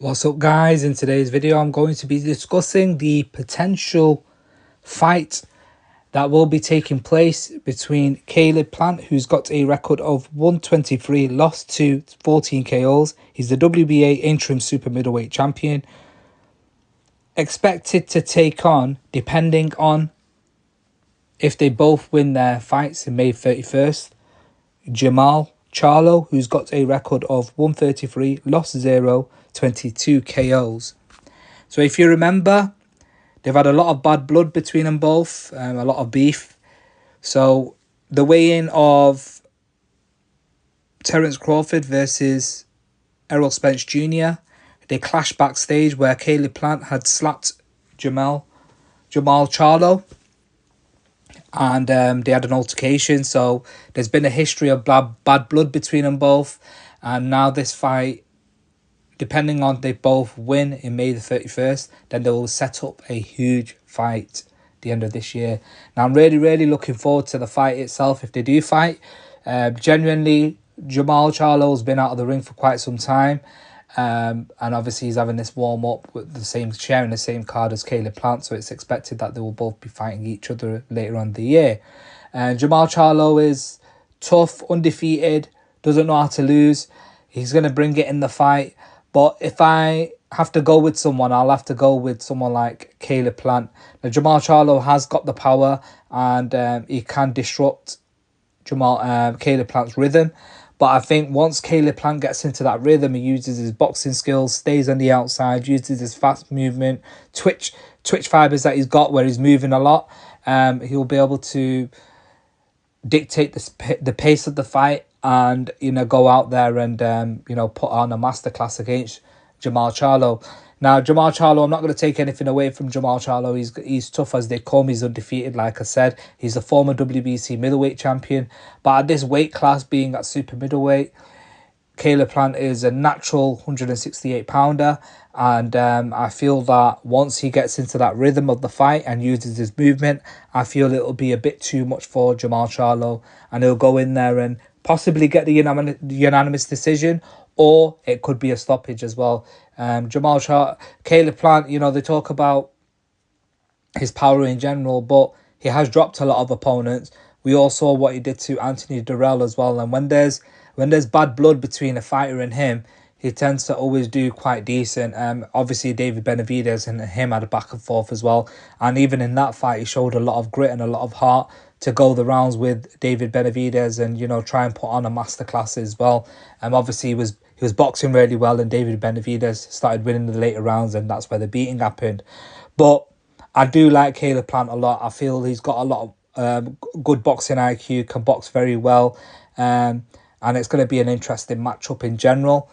What's up guys, in today's video I'm going to be discussing the potential fight that will be taking place between Caleb Plant, who's got a record of 123, lost to 14 KOs. He's the WBA interim super middleweight champion. Expected to take on, depending on if they both win their fights in May 31st, Jermall Charlo, who's got a record of 133, lost 0, 22 KOs. So if you remember, they've had a lot of bad blood between them both, a lot of beef. So the weigh-in of Terence Crawford versus Errol Spence Jr., they clashed backstage where Caleb Plant had slapped Jermall Charlo, and they had an altercation. So there's been a history of bad blood between them both, and now this fight, depending on if they both win in May the 31st, then they will set up a huge fight at the end of this year. Now I'm really looking forward to the fight itself if they do fight. Genuinely, Jermall Charlo's been out of the ring for quite some time. And obviously he's having this warm up with sharing the same card as Caleb Plant, so it's expected that they will both be fighting each other later on in the year. Jermall Charlo is tough, undefeated, doesn't know how to lose. He's going to bring it in the fight, but if I have to go with someone, I'll have to go with someone like Caleb Plant. Now, Jermall Charlo has got the power, and he can disrupt Caleb Plant's rhythm. But I think once Caleb Plant gets into that rhythm, he uses his boxing skills, stays on the outside, uses his fast movement, twitch fibers that he's got where he's moving a lot. He'll be able to dictate the pace of the fight and, go out there and, put on a masterclass against Jermall Charlo. Now, Jermall Charlo, I'm not going to take anything away from Jermall Charlo. He's tough as they come. He's undefeated, like I said. He's a former WBC middleweight champion. But at this weight class, being at super middleweight, Caleb Plant is a natural 168-pounder. And I feel that once he gets into that rhythm of the fight and uses his movement, I feel it'll be a bit too much for Jermall Charlo. And he'll go in there and possibly get the unanimous decision, or it could be a stoppage as well. Caleb Plant, they talk about his power in general, but he has dropped a lot of opponents. We all saw what he did to Anthony Durrell as well. And when there's bad blood between a fighter and him, he tends to always do quite decent. Obviously, David Benavidez and him had a back and forth as well. And even in that fight, he showed a lot of grit and a lot of heart to go the rounds with David Benavidez and, try and put on a masterclass as well. Obviously, he was boxing really well, and David Benavidez started winning the later rounds, and that's where the beating happened. But I do like Caleb Plant a lot. I feel he's got a lot of good boxing IQ, can box very well. And it's going to be an interesting matchup in general.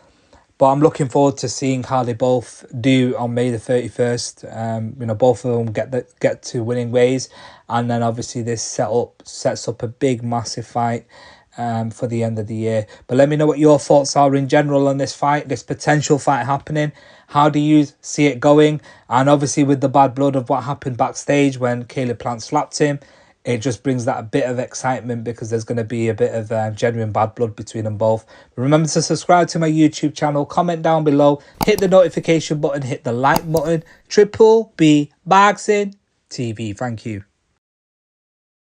But I'm looking forward to seeing how they both do on May the 31st. Both of them get to winning ways. And then obviously this sets up a big, massive fight for the end of the year. But let me know what your thoughts are in general on this fight, this potential fight happening. How do you see it going? And obviously with the bad blood of what happened backstage when Caleb Plant slapped him, it just brings that a bit of excitement because there's going to be a bit of genuine bad blood between them both. But remember to subscribe to my YouTube channel, comment down below, hit the notification button, hit the like button. Triple B Boxing TV. Thank you.